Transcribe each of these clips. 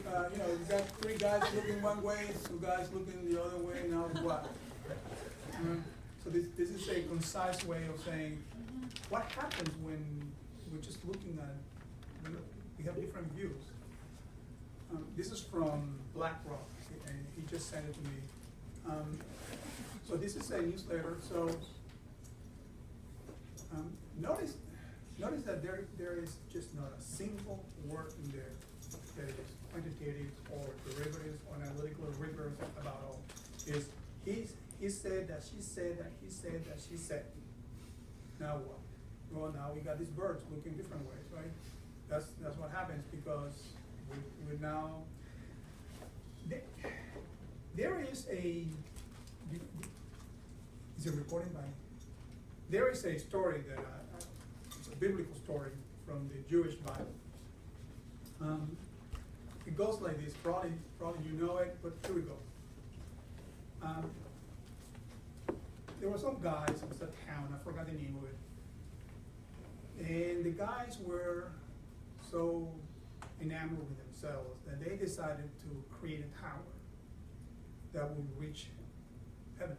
You got three guys looking one way, two guys looking the other way, now what? So this is a concise way of saying what happens when we're just looking at, we have different views. This is from BlackRock, and he just sent it to me. So this is a newsletter. So notice that there is just not a single word in there that is quantitative or derivatives or analytical rigorous about all. Is he said that, she said that, he said that, she said. Now what? Well, now we got these birds looking different ways, right? That's what happens because we now, there is a, is it recording by? There is a story that, it's a biblical story from the Jewish Bible. It goes like this, probably you know it, but here we go. There were some guys in a town, I forgot the name of it. And the guys were so enamored with themselves that they decided to create a tower that would reach heaven.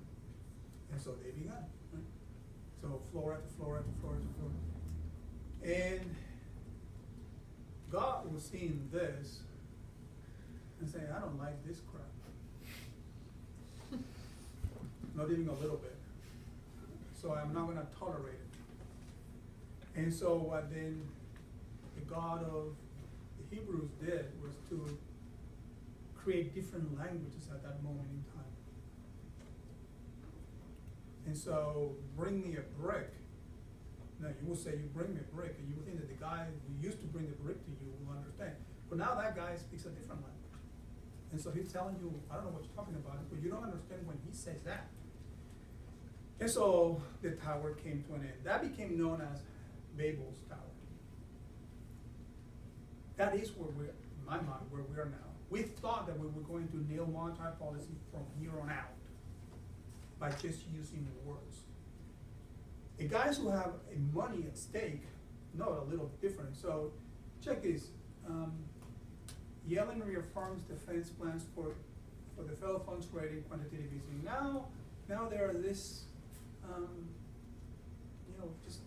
And so they began. Right? So floor after floor after floor after floor. And God was seeing this and saying, I don't like this crap. Not even a little bit. So I'm not going to tolerate it. And so what then the God of the Hebrews did was to create different languages at that moment in time. And so bring me a brick. Now you will say, you bring me a brick, and you will think that the guy who used to bring the brick to you will understand. But now that guy speaks a different language. And so he's telling you, I don't know what you're talking about, but you don't understand when he says that. And so the tower came to an end. That became known as Babel's Tower. That is where we're, in my mind, where we are now. We thought that we were going to nail monetary policy from here on out by just using words. The guys who have money at stake know a little different. So check this. Yellen reaffirms defense plans for the federal funds rating quantitative easing. Now there are this, just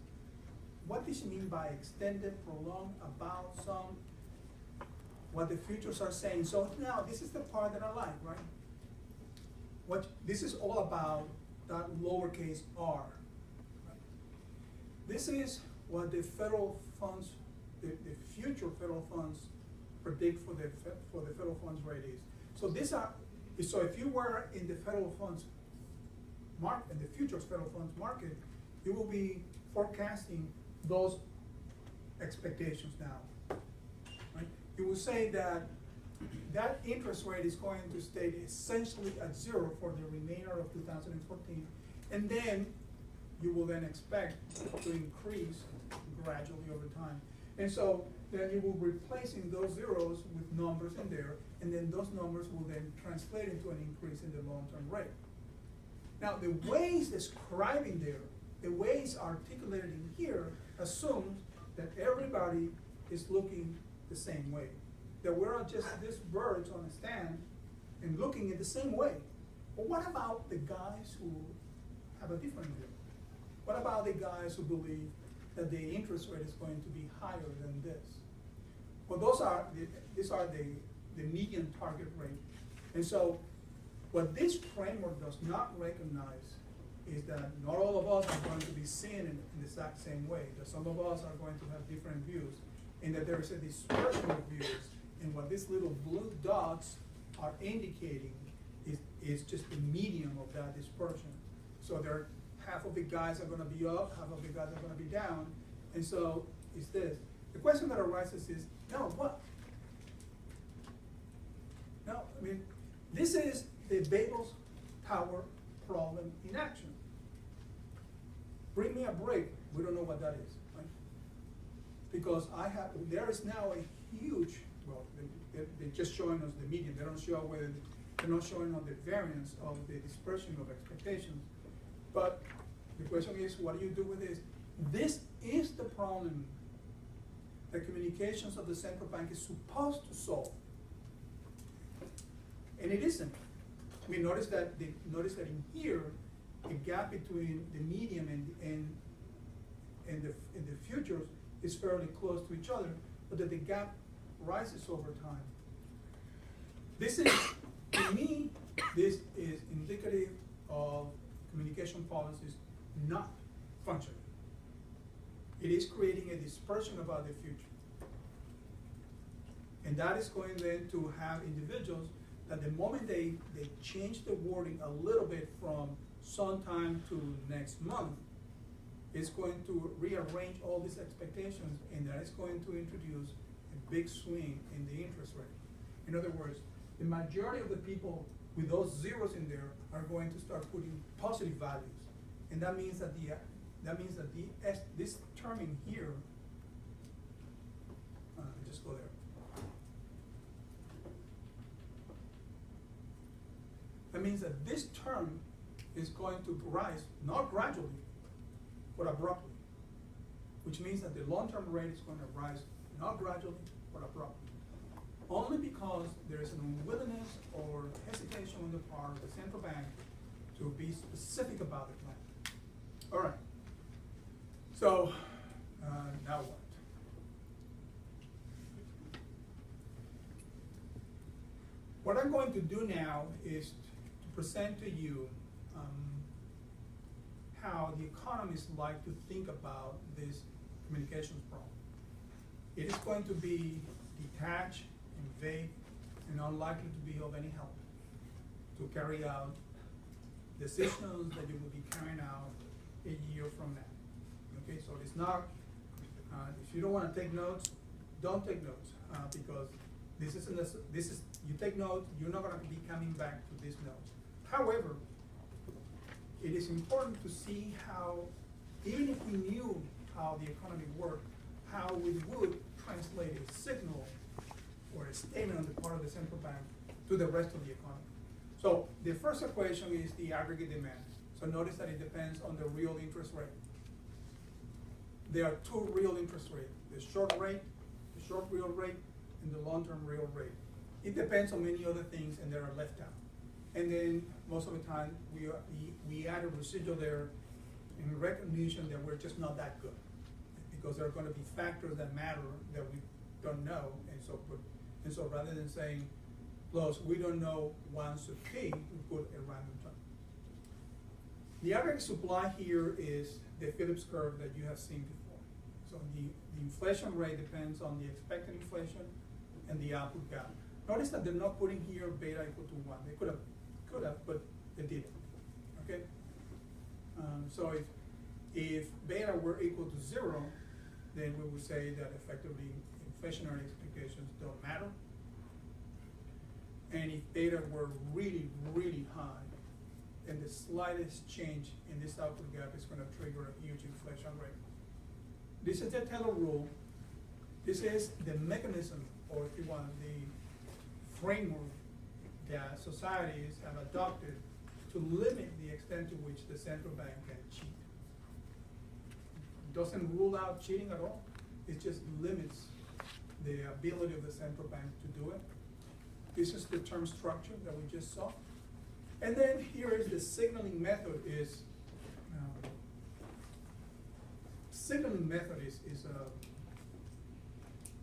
what does she mean by extended, prolonged, about, some, what the futures are saying. So now this is the part that I like, right? What this is all about, that lowercase r. Right? This is what the federal funds, the future federal funds predict for the federal funds rate is. So if you were in the federal funds market, in the futures federal funds market, you will be forecasting those expectations now. Right? You will say that that interest rate is going to stay essentially at zero for the remainder of 2014, and then you will then expect to increase gradually over time. And so then you will be replacing those zeros with numbers in there, and then those numbers will then translate into an increase in the long-term rate. Now, the ways describing there, the ways articulated in here, assumes that everybody is looking the same way. That we're not just these birds on a stand and looking in the same way. But what about the guys who have a different view? What about the guys who believe that the interest rate is going to be higher than this? Well, these are the median target rate. And so what this framework does not recognize is that not all of us are going to be seen in the exact same way, that some of us are going to have different views, and that there is a dispersion of views, and what these little blue dots are indicating is just the medium of that dispersion. So there, half of the guys are going to be up, half of the guys are going to be down, and so it's this. The question that arises is, no, what? No, I mean, this is the Babel's Tower problem in action. Bring me a break. We don't know what that is, right? Because there is now a huge, well, they're just showing us the median. They don't show whether, they're not showing on the variance of the dispersion of expectations. But the question is, what do you do with this? This is the problem that communications of the central bank is supposed to solve. And it isn't. I mean, notice that in here, the gap between the medium and the futures is fairly close to each other, but that the gap rises over time. This is, to me, this is indicative of communication policies not functioning. It is creating a dispersion about the future. And that is going then to have individuals that the moment they change the wording a little bit from sometime to next month, it's going to rearrange all these expectations, and that is going to introduce a big swing in the interest rate. In other words, the majority of the people with those zeros in there are going to start putting positive values, and that means that this term in here, just go there. That means that this term is going to rise, not gradually, but abruptly, which means that the long-term rate is going to rise, not gradually, but abruptly. Only because there is an unwillingness or hesitation on the part of the central bank to be specific about the plan. All right. So, now what? What I'm going to do now is to present to you how the economists like to think about this communications problem. It is going to be detached and vague and unlikely to be of any help to carry out decisions that you will be carrying out a year from now. Okay, so it's not, if you don't want to take notes, don't take notes, because this is, you take notes, you're not going to be coming back to these notes. However, it is important to see how, even if we knew how the economy worked, how we would translate a signal or a statement on the part of the central bank to the rest of the economy. So the first equation is the aggregate demand. So notice that it depends on the real interest rate. There are two real interest rates, the short real rate, and the long-term real rate. It depends on many other things, and they are left out. And then most of the time, we add a residual there in recognition that we're just not that good, because there are going to be factors that matter that we don't know, and so rather than saying, plus we don't know 1 sub p, we put a random term. The average supply here is the Phillips curve that you have seen before. So the inflation rate depends on the expected inflation and the output gap. Notice that they're not putting here beta equal to 1. They could have, but they didn't. Okay. So if beta were equal to 0, then we would say that effectively inflationary expectations don't matter. And if beta were really, really high, then the slightest change in this output gap is going to trigger a huge inflation rate. This is the Taylor rule. This is the mechanism, or if you want, the framework that societies have adopted to limit the extent to which the central bank can cheat. It doesn't rule out cheating at all. It just limits the ability of the central bank to do it. This is the term structure that we just saw. And then here is the signaling method is,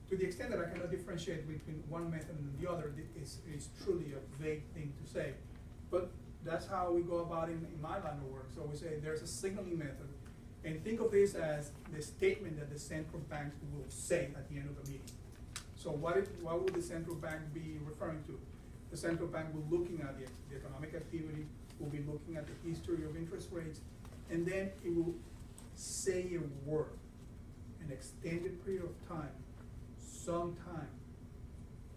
to the extent that I cannot differentiate between one method and the other, it's truly a vague thing to say. But that's how we go about it in my line of work. So we say there's a signaling method, and think of this as the statement that the central bank will say at the end of the meeting. So what would the central bank be referring to? The central bank will be looking at the economic activity, will be looking at the history of interest rates, and then it will say a word, an extended period of time, some time,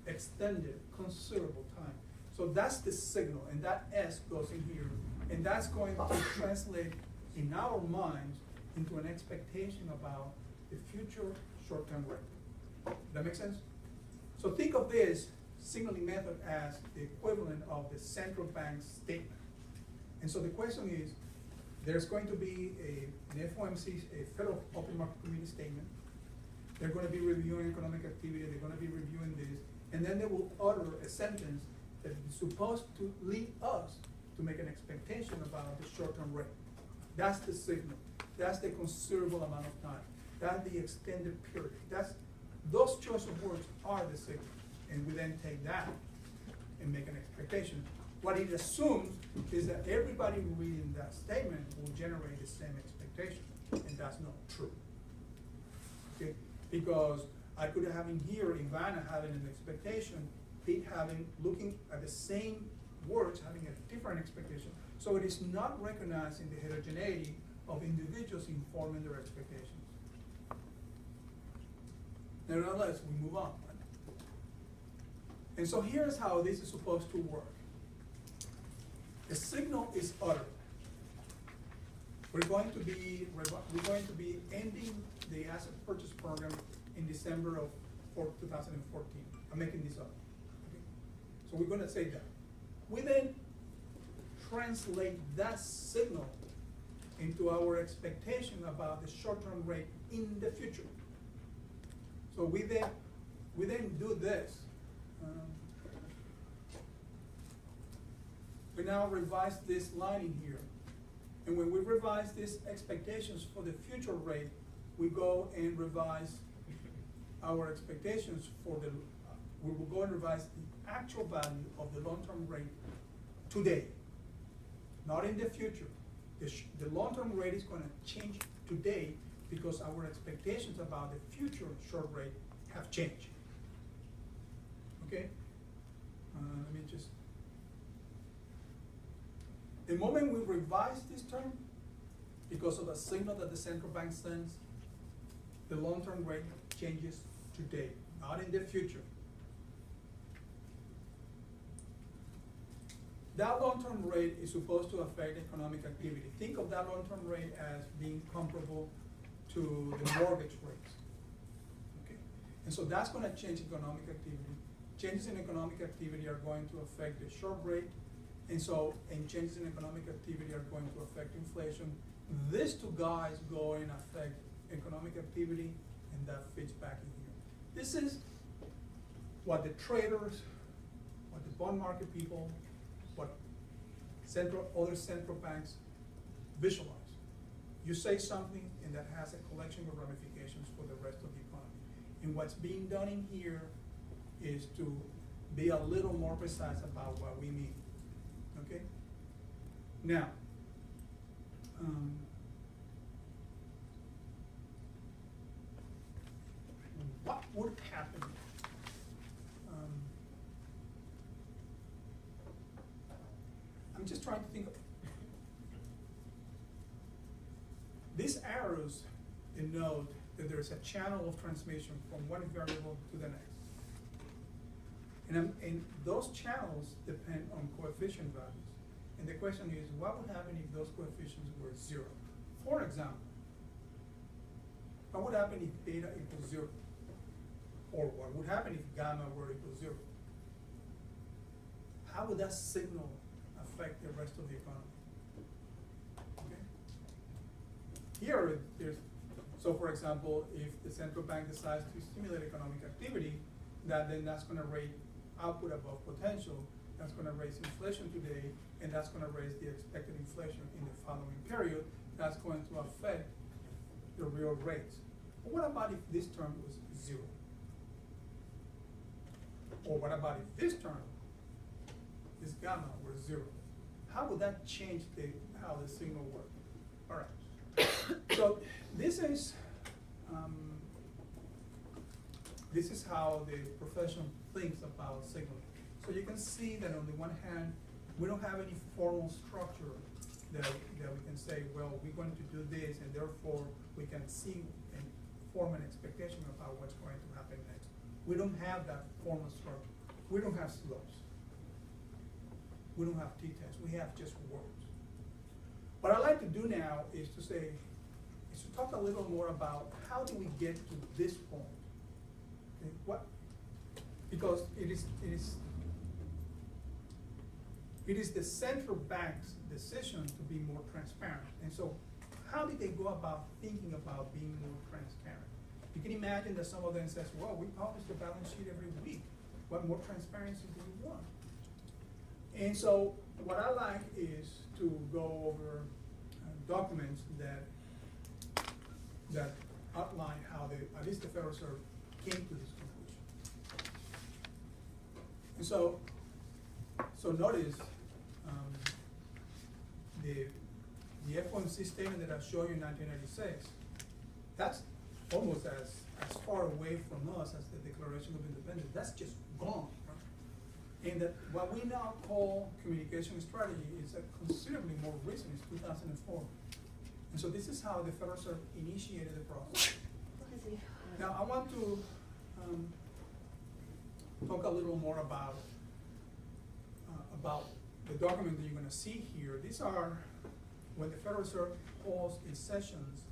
extended, considerable time. So that's the signal, and that S goes in here, and that's going to translate in our minds into an expectation about the future short-term rate. Does that make sense? So think of this signaling method as the equivalent of the central bank's statement. And so the question is, there's going to be an FOMC, a Federal Open Market Committee statement. They're going to be reviewing economic activity, they're going to be reviewing this, and then they will utter a sentence that is supposed to lead us to make an expectation about the short-term rate. That's the signal. That's the considerable amount of time. That's the extended period. Those choice of words are the signal. And we then take that and make an expectation. What it assumes is that everybody reading that statement will generate the same expectation, and that's not true. Okay? Because I could have in here Ivana having an expectation, Pete looking at the same words, having a different expectation. So it is not recognizing the heterogeneity of individuals informing their expectations. Nevertheless, we move on. Right? And so here's how this is supposed to work. The signal is uttered. We're going to be ending the asset purchase program in December of 2014. I'm making this up. Okay? So we're going to say that. We then translate that signal into our expectation about the short-term rate in the future. So we then do this. We now revise this line in here. And when we revise these expectations for the future rate, we go and revise our expectations for we will go and revise the actual value of the long-term rate today, not in the future. The long-term rate is going to change today because our expectations about the future short rate have changed. Okay? Let me just. The moment we revise this term, because of the signal that the central bank sends, the long-term rate changes today, not in the future. That long-term rate is supposed to affect economic activity. Think of that long-term rate as being comparable to the mortgage rates. Okay? And so that's going to change economic activity. Changes in economic activity are going to affect the short rate, and changes in economic activity are going to affect inflation. These two guys go and affect economic activity, and that fits back in here. This is what the traders, what the bond market people, what other central banks visualize. You say something, and that has a collection of ramifications for the rest of the economy. And what's being done in here is to be a little more precise about what we mean. Okay? Now, what would happen? I'm just trying to think of. These arrows denote that there's a channel of transmission from one variable to the next. And those channels depend on coefficient values. And the question is, what would happen if those coefficients were 0? For example, what would happen if beta equals 0? Or what would happen if gamma were equal 0? How would that signal affect the rest of the economy? Okay. Here, so for example, if the central bank decides to stimulate economic activity, then that's going to rate output above potential, that's going to raise inflation today, and that's going to raise the expected inflation in the following period. That's going to affect the real rates. But what about if this term was 0? Or what about if this term, this gamma, were 0? How would that change how the signal works? All right. So this is how the profession thinks about signaling. So you can see that on the one hand, we don't have any formal structure that we can say, well, we're going to do this, and therefore we can see and form an expectation about what's going to happen next. We don't have that formal structure. We don't have slopes. We don't have t-tests. We have just words. What I like to do now is to talk a little more about how do we get to this point. Okay? Because it is the central bank's decision to be more transparent. And so how did they go about thinking about being more transparent? You can imagine that some of them says, well, we publish the balance sheet every week. What more transparency do you want? And so what I like is to go over documents that outline how at least the Federal Reserve came to this conclusion. And so notice the FOMC statement that I showed you in 1996, that's almost as far away from us as the Declaration of Independence. That's just gone. Right? And that what we now call communication strategy is considerably more recent. It's 2004. And so this is how the Federal Reserve initiated the process. Now I want to talk a little more about the document that you're going to see here. These are, when the Federal Reserve holds its sessions,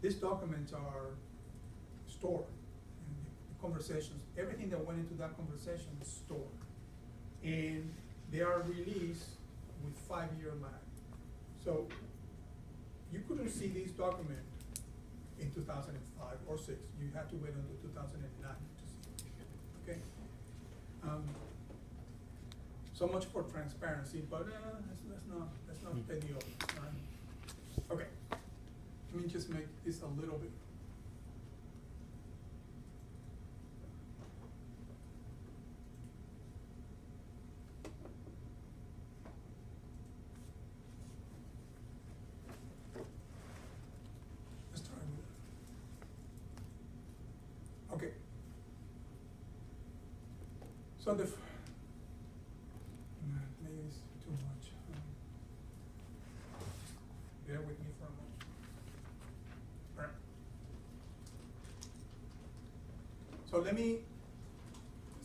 these documents are stored. And the conversations, everything that went into that conversation is stored. And they are released with 5-year lag. So you couldn't see these documents in 2005 or 6. You had to wait until 2009 to see it. Okay? So much for transparency, but let's not pay the others. Right? Okay. Let me just make this a little bit. Let's try with that. Okay. So maybe it's too much. Bear with me for a moment. All right. So let me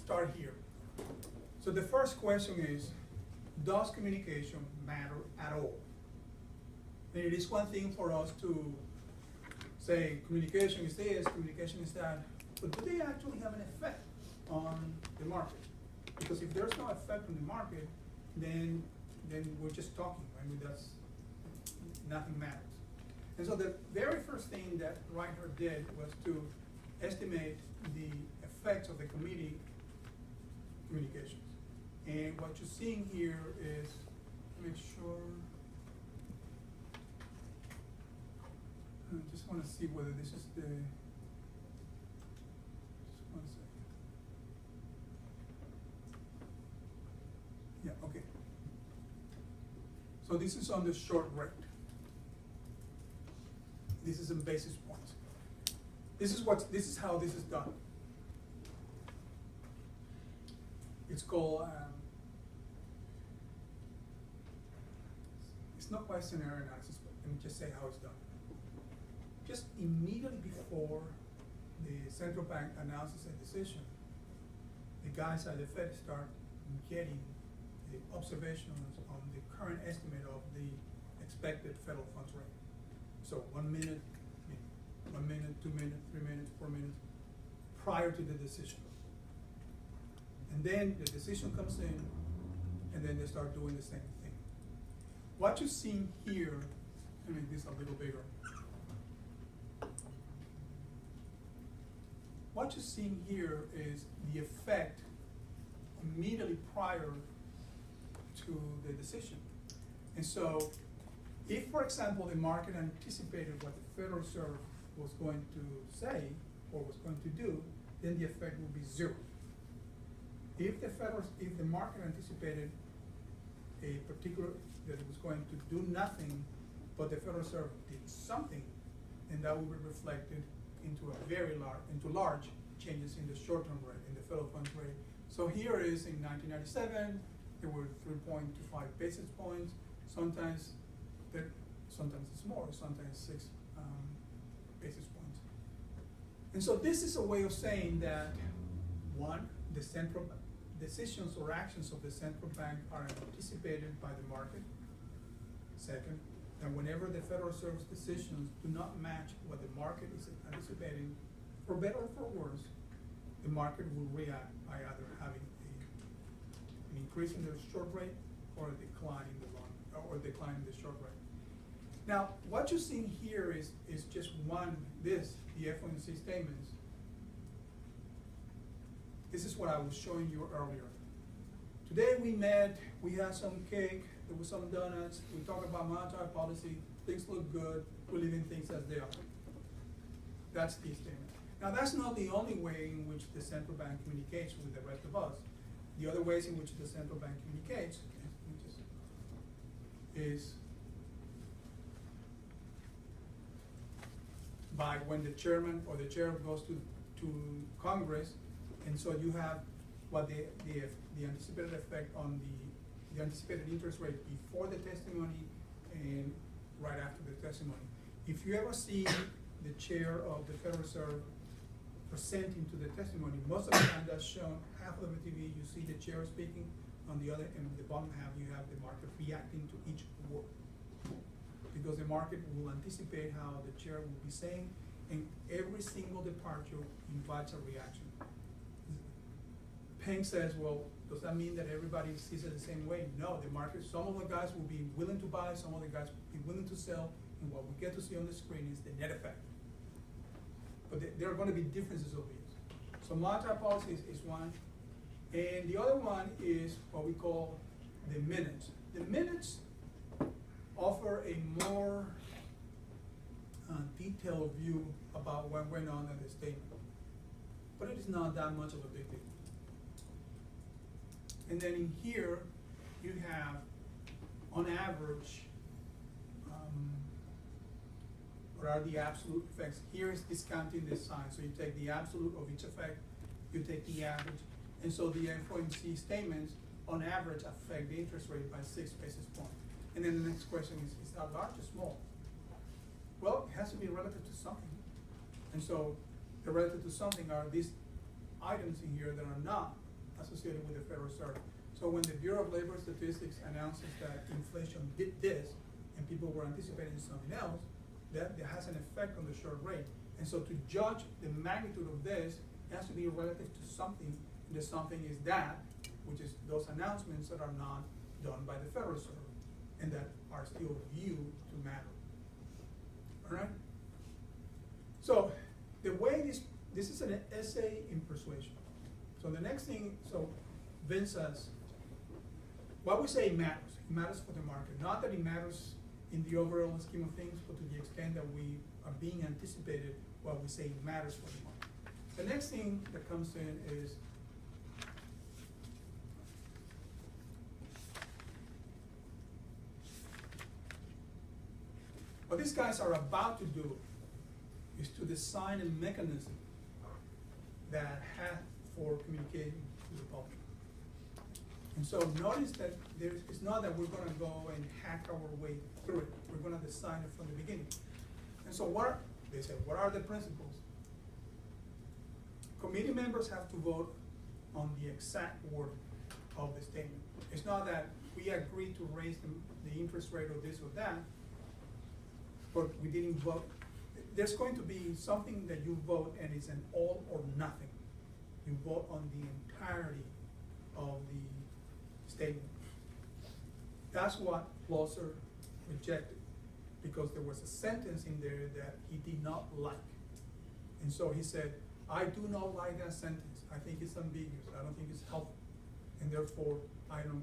start here. So the first question is, does communication matter at all? And it is one thing for us to say communication is this, communication is that, but do they actually have an effect on the market? Because if there's no effect on the market, then we're just talking. I mean, that's nothing matters. And so the very first thing that Reinhardt did was to estimate the effects of the committee communications. And what you're seeing here is, make sure, I just want to see whether this is the, just one second. Yeah, okay. So this is on the short rate. This is in basis points. This is how this is done. It's called, it's not quite scenario analysis, but let me just say how it's done. Just immediately before the central bank announces a decision, the guys at the Fed start getting the observations on the current estimate of the expected federal funds rate. So 1 minute, 1 minute, 2 minutes, 3 minutes, 4 minutes, prior to the decision. And then the decision comes in, and then they start doing the same thing. What you're seeing here, let me make this a little bigger. What you're seeing here is the effect immediately prior to the decision. And so, if, for example, the market anticipated what the Federal Reserve was going to say or was going to do, then the effect will be 0. If the market anticipated a particular, that it was going to do nothing, but the Federal Reserve did something, then that will be reflected into large changes in the short-term rate, in the federal funds rate. So here is in 1997, there were 3.25 basis points. Sometimes it's more, sometimes 6 basis points. And so this is a way of saying that, one, the central decisions or actions of the central bank are anticipated by the market. Second, that whenever the Federal Reserve's decisions do not match what the market is anticipating, for better or for worse, the market will react by either having an increase in the short rate or a decline in the long, or decline in the short rate. Now, what you're seeing here is just the FOMC statements. This is what I was showing you earlier. today we met, we had some cake, there was some donuts, we talked about monetary policy, things look good, we're leaving things as they are. That's the statement. Now that's not the only way in which the central bank communicates with the rest of us. The other ways in which the central bank communicates is by when the chairman or the chair goes to Congress, and so you have what the anticipated effect on the anticipated interest rate before the testimony and right after the testimony. If you ever see the chair of the Federal Reserve presenting to the testimony, most of the time that's shown, half of the TV you see the chair speaking, on the other end of the bottom half you have the market reacting to each word. Because the market will anticipate how the chair will be saying, and every single departure invites a reaction. Peng says, well, does that mean that everybody sees it the same way? No, the market, some of the guys will be willing to buy, some of the guys will be willing to sell, and what we get to see on the screen is the net effect. But there are going to be differences over these. So monetary policy is one, and the other one is what we call the minutes. The minutes offer a more detailed view about what went on in the statement, but it is not that much of a big deal. And then in here, you have, on average, what are the absolute effects? Here is discounting this sign. So you take the absolute of each effect, you take the average, and so the FOMC statements, on average, affect the interest rate by 6 basis points. And then the next question is that large or small? Well, it has to be relative to something. And so the relative to something are these items in here that are not associated with the Federal Reserve. So when the Bureau of Labor Statistics announces that inflation did this, and people were anticipating something else, that has an effect on the short rate. And so to judge the magnitude of this, it has to be relative to something, and the something is that, which is those announcements that are not done by the Federal Reserve, and that are still viewed to matter. All right? So the way this is an essay in persuasion. So the next thing, so Vince says, what we say matters. It matters for the market. Not that it matters in the overall scheme of things, but to the extent that we are being anticipated, what we say matters for the market. The next thing that comes in is what these guys are about to do is to design a mechanism that has for communicating to the public. And so notice that it's not that we're going to go and hack our way through it. We're going to design it from the beginning. And so they say, what are the principles? Committee members have to vote on the exact word of the statement. It's not that we agreed to raise the interest rate or this or that, but we didn't vote. There's going to be something that you vote and it's an all or nothing. You vote on the entirety of the statement. That's what Plosser rejected, because there was a sentence in there that he did not like. And so he said, I do not like that sentence. I think it's ambiguous. I don't think it's helpful. And therefore, I'm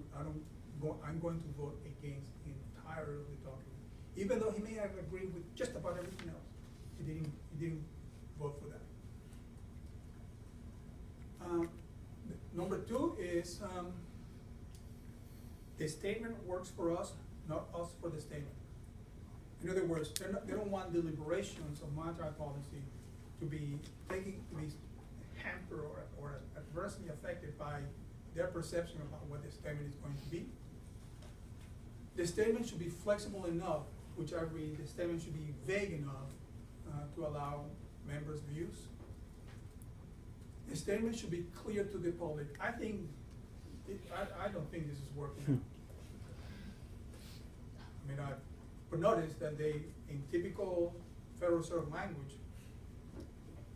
going to vote against the entire of the document. Even though he may have agreed with just about everything else, he didn't vote for that. Number two is the statement works for us, not us for the statement. In other words, they don't want deliberations of monetary policy to be hampered or adversely affected by their perception about what the statement is going to be. The statement should be flexible enough, which I read, the statement should be vague enough to allow members' views. The statement should be clear to the public. I don't think this is working out. But notice that they, in typical Federal Reserve language,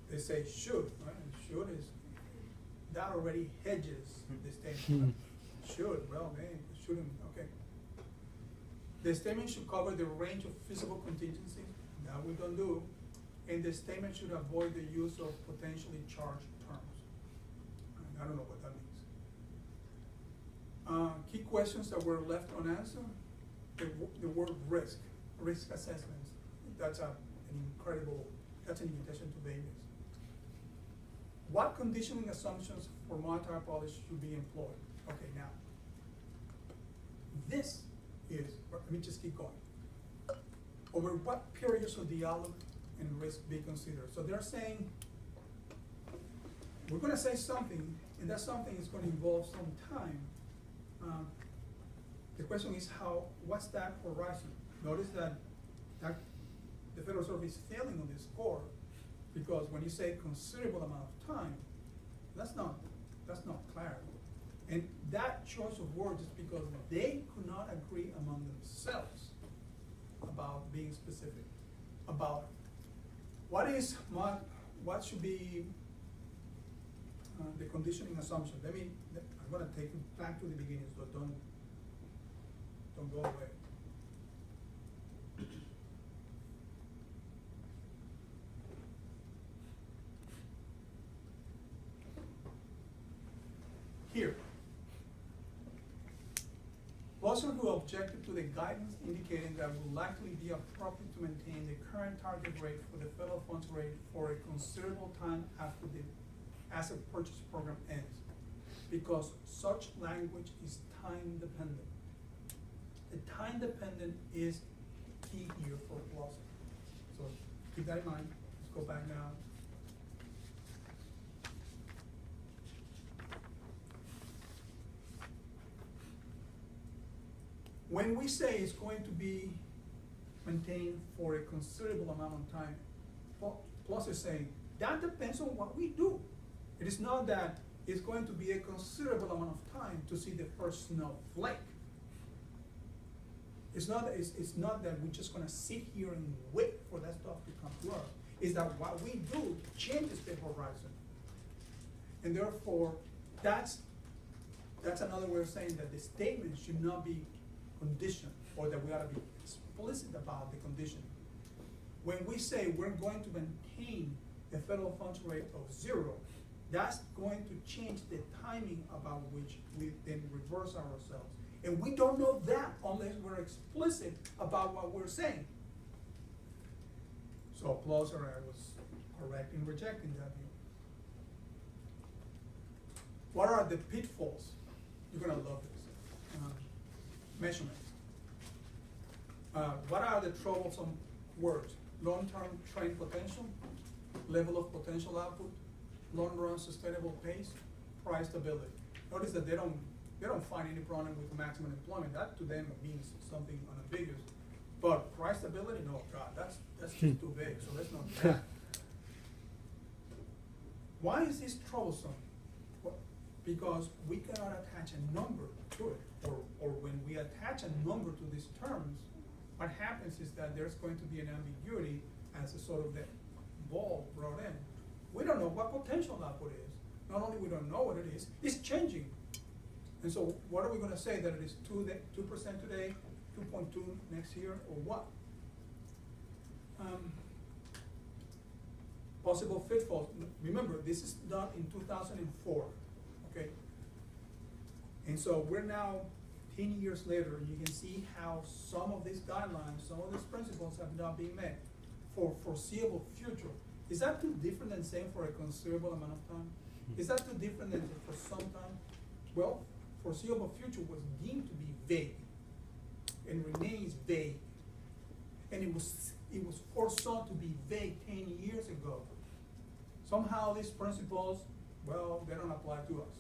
they say should, right? And should is, that already hedges the statement. Should, well, man, shouldn't, okay. The statement should cover the range of feasible contingencies, that we don't do, and the statement should avoid the use of potentially charged terms. I don't know what that key questions that were left unanswered, the word risk assessments. That's an invitation to Vegas. What conditioning assumptions for monetary policy should be employed? Okay, now, this is, let me just keep going. Over what periods of dialogue and risk be considered? So they're saying, we're gonna say something, and that something is gonna involve some time. The question is what's that horizon? Notice that the Federal Reserve is failing on this score, because when you say considerable amount of time, that's not clarity. And that choice of words is because they could not agree among themselves about being specific, about what should be the conditioning assumption. I'm gonna take you back to the beginning, so don't go away. Here, Lawson, who objected to the guidance indicating that it would likely be appropriate to maintain the current target rate for the federal funds rate for a considerable time after the asset purchase program ends, because such language is time dependent. The time dependent is key here for Lawson. So keep that in mind. Let's go back now. When we say it's going to be maintained for a considerable amount of time, Plus is saying that depends on what we do. It is not that it's going to be a considerable amount of time to see the first snowflake. It's not that we're just gonna sit here and wait for that stuff to come to us. It's that what we do changes the horizon. And therefore, that's another way of saying that the statement should not be conditioned, or that we ought to be explicit about the condition. When we say we're going to maintain the federal funds rate of 0, that's going to change the timing about which we then reverse ourselves. And we don't know that unless we're explicit about what we're saying. So applause, or I was correct in rejecting that view. What are the pitfalls? You're gonna love this. Measurements. What are the troublesome words? Long-term trade potential, level of potential output, long-run sustainable pace, price stability. Notice that they don't find any problem with maximum employment. That to them means something unambiguous. But price stability, no, God, that's just too big. So let's not do that. Why is this troublesome? Because we cannot attach a number to it, or when we attach a number to these terms, what happens is that there's going to be an ambiguity as a sort of the ball brought in. We don't know what potential output is. Not only we don't know what it is, it's changing. And so what are we gonna say, that it is 2% today, 2.2 next year, or what? Possible pitfalls. Remember, this is done in 2004. Okay, and so we're now 10 years later, and you can see how some of these guidelines, some of these principles have not been met for foreseeable future. Is that too different than saying for a considerable amount of time? Is that too different than for some time? Well, foreseeable future was deemed to be vague, and remains vague, and it was foresaw to be vague 10 years ago. Somehow these principles, well, they don't apply to us.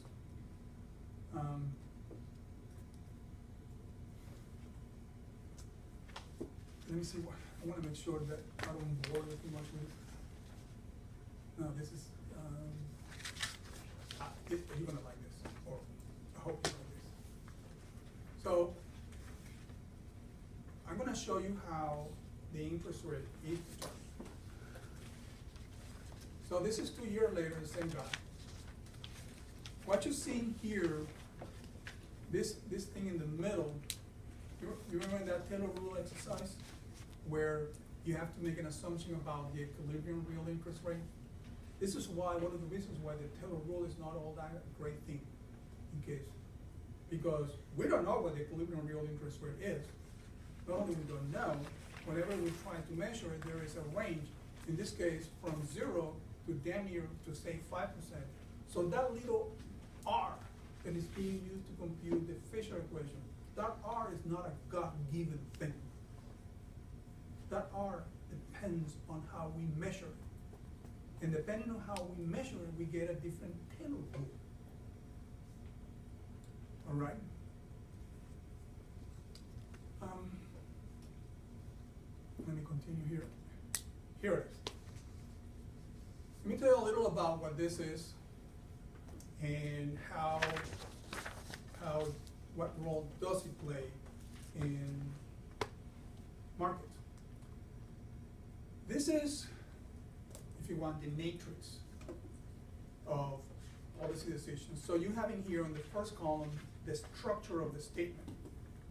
Let me see what, I want to make sure that I don't bore you too much with it. No, this is, you're gonna like this, or I hope you like this. So, I'm gonna show you how the interest rate is determined. So this is 2 years later, the same guy. What you see here, this thing in the middle, you remember that Taylor rule exercise where you have to make an assumption about the equilibrium real interest rate? This is why, one of the reasons why the Taylor rule is not all that great thing, in case because we don't know what the equilibrium real interest rate is. Not only we don't know, whenever we try to measure it, there is a range, in this case, from 0 to damn near to say 5%. So that little r that is being used to compute the Fisher equation, that r is not a God-given thing. That r depends on how we measure it. And depending on how we measure it, we get a different Taylor rule. All right? Let me continue here. Here it is. Let me tell you a little about what this is and what role does it play in markets. This is, if you want, the matrix of policy decisions. So you have in here on the first column the structure of the statement.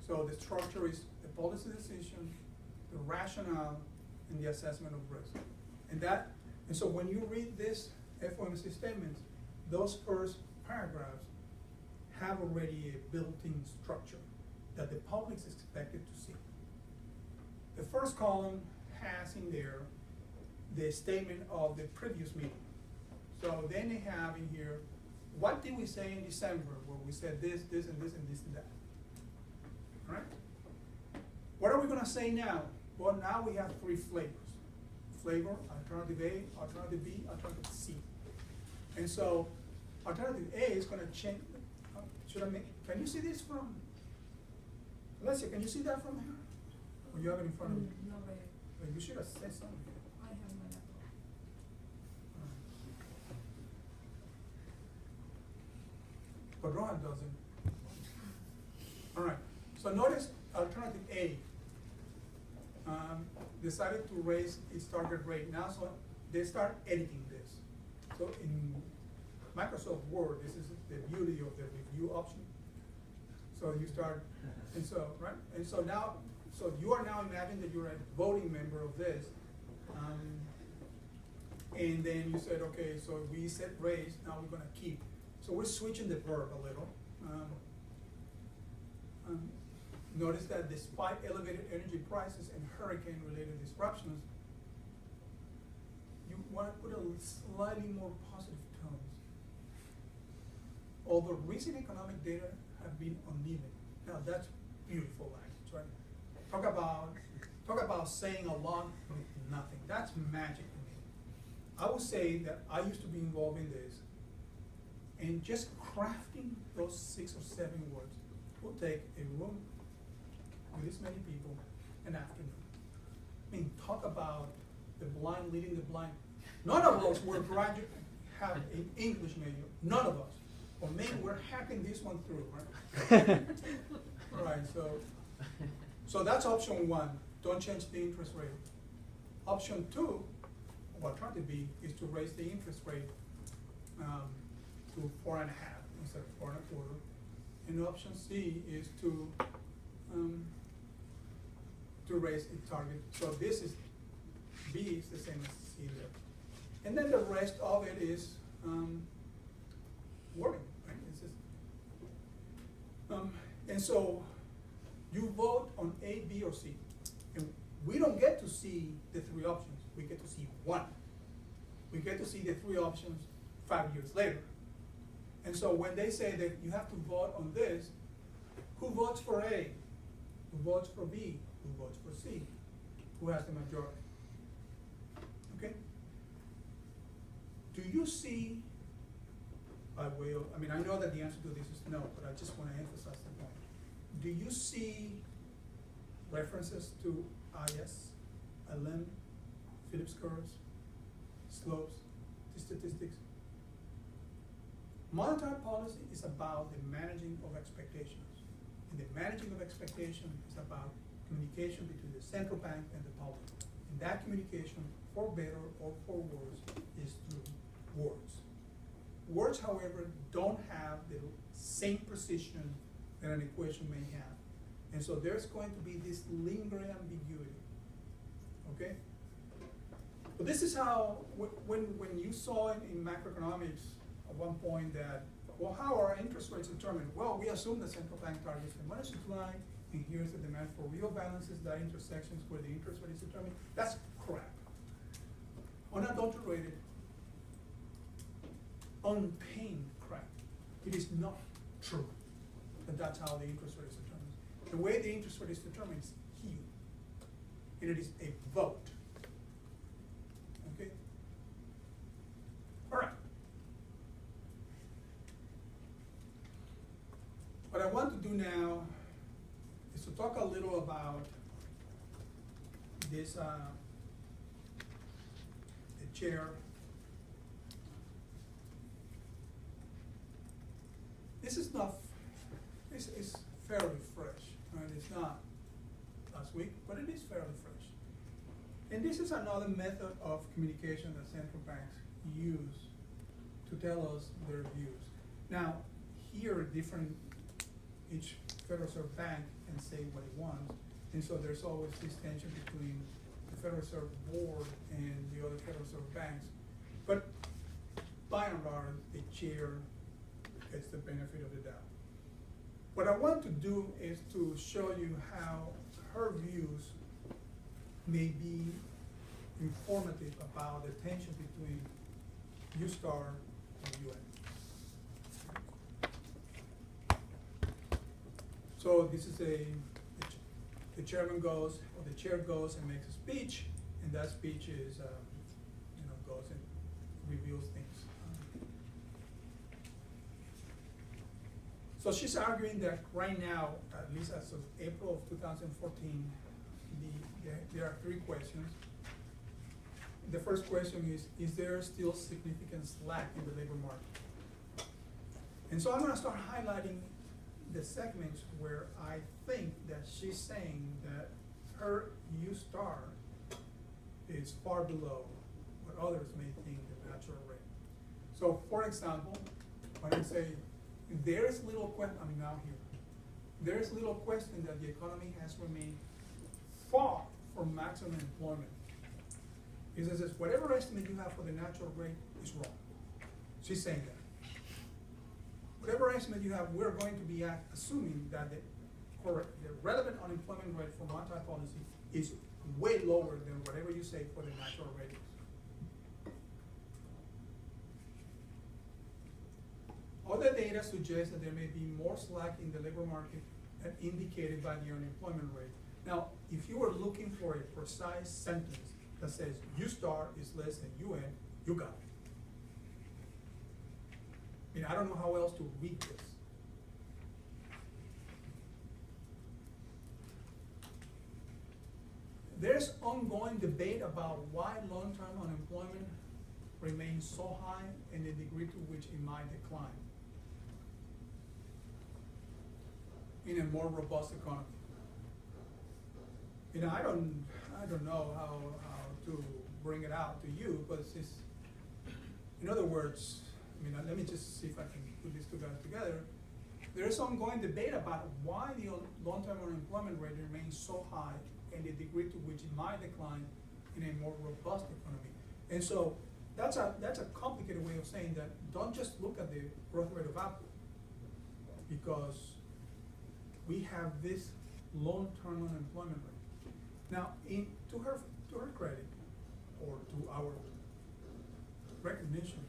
So the structure is the policy decision, the rationale, and the assessment of risk. And so when you read this FOMC statement, those first paragraphs have already a built-in structure that the public is expected to see. The first column has in there the statement of the previous meeting. So then they have in here, what did we say in December, where we said this, this, and this, and this, and that. All right? What are we going to say now? Well, now we have three flavors. Flavor, alternative A, alternative B, alternative C. And so alternative A is going to change. Can you see this from, Alessia, can you see that from here? Or you have it in front of you? No, but Well, you should have said something. I have my laptop. But Rohan doesn't. All right, so notice alternative A decided to raise its target rate. Now, so they start editing this. So in Microsoft Word, this is the beauty of the review option. So you start, and so, right? And so now, so you are now imagining that you're a voting member of this. And then you said, okay, so we said raise, now we're gonna keep. So we're switching the verb a little. Notice that despite elevated energy prices and hurricane-related disruptions, you want to put a slightly more positive tones. Although recent economic data have been uneven. Now that's beautiful language, right? Talk about saying a lot with nothing. That's magic to me. I would say that I used to be involved in this, and just crafting those 6 or 7 words will take a room with this many people an afternoon. I mean, talk about the blind leading the blind. None of us were graduate, have an English major. None of us. Or maybe we're hacking this one through, right? All right, so that's option 1. Don't change the interest rate. Option 2, or alternative B, is to raise the interest rate to 4.5 instead of 4.25. And option C is to raise the target. So this is, B is the same as C there. And then the rest of it is wording, right? It's just, and so you vote on A, B, or C. And we don't get to see the 3 options. We get to see 1. We get to see the 3 options 5 years later. And so when they say that you have to vote on this, who votes for A? Who votes for B? Who votes for C? Who has the majority? Okay? Do you see, by way of, I mean, I know that the answer to this is no, but I just want to emphasize the point. Do you see references to IS, LM, Phillips curves, slopes, statistics? Monetary policy is about the managing of expectations. And the managing of expectations is about communication between the central bank and the public. And that communication, for better or for worse, is through words. Words, however, don't have the same precision that an equation may have. And so there's going to be this lingering ambiguity, okay? But this is how, when you saw in macroeconomics at one point that well, how are interest rates determined? Well, we assume the central bank targets the money supply, and here's the demand for real balances, that intersections where the interest rate is determined. That's crap. Unadulterated, unpaid crap. It is not true that that's how the interest rate is determined. The way the interest rate is determined is here, and it is a vote. Okay? All right. What I want to do now is to talk a little about this, the chair. This is not, this is fairly fresh, right? It's not last week, but it is fairly fresh. And this is another method of communication that central banks use to tell us their views. Now, here, each Federal Reserve Bank can say what it wants, and so there's always this tension between the Federal Reserve Board and the other Federal Reserve banks. But by and large, the chair gets the benefit of the doubt. What I want to do is to show you how her views may be informative about the tension between U-Star and UN. So this is the chairman goes, or the chair goes and makes a speech, and that speech is, goes and reveals things. So she's arguing that right now, at least as of April of 2014, there are three questions. The first question is there still significant slack in the labor market? And so I'm gonna start highlighting the segments where I think that she's saying that her U-Star is far below what others may think the natural rate. So for example, when I say there's little question, there's little question that the economy has remained far from maximum employment. He says whatever estimate you have for the natural rate is wrong. She's saying that. Whatever estimate you have, we're going to be assuming that the relevant unemployment rate for monetary policy is way lower than whatever you say for the natural rate is. Other data suggests that there may be more slack in the labor market than indicated by the unemployment rate. Now, if you were looking for a precise sentence that says U-Star is less than UN, you got it. I don't know how else to read this. There's ongoing debate about why long-term unemployment remains so high and the degree to which it might decline in a more robust economy. I don't know how to bring it out to you, but it's, in other words, let me just see if I can put these two guys together. There is ongoing debate about why the long-term unemployment rate remains so high and the degree to which it might decline in a more robust economy. And so that's a complicated way of saying that don't just look at the growth rate of Apple, because we have this long-term unemployment rate. Now, to her credit, or to our recognition,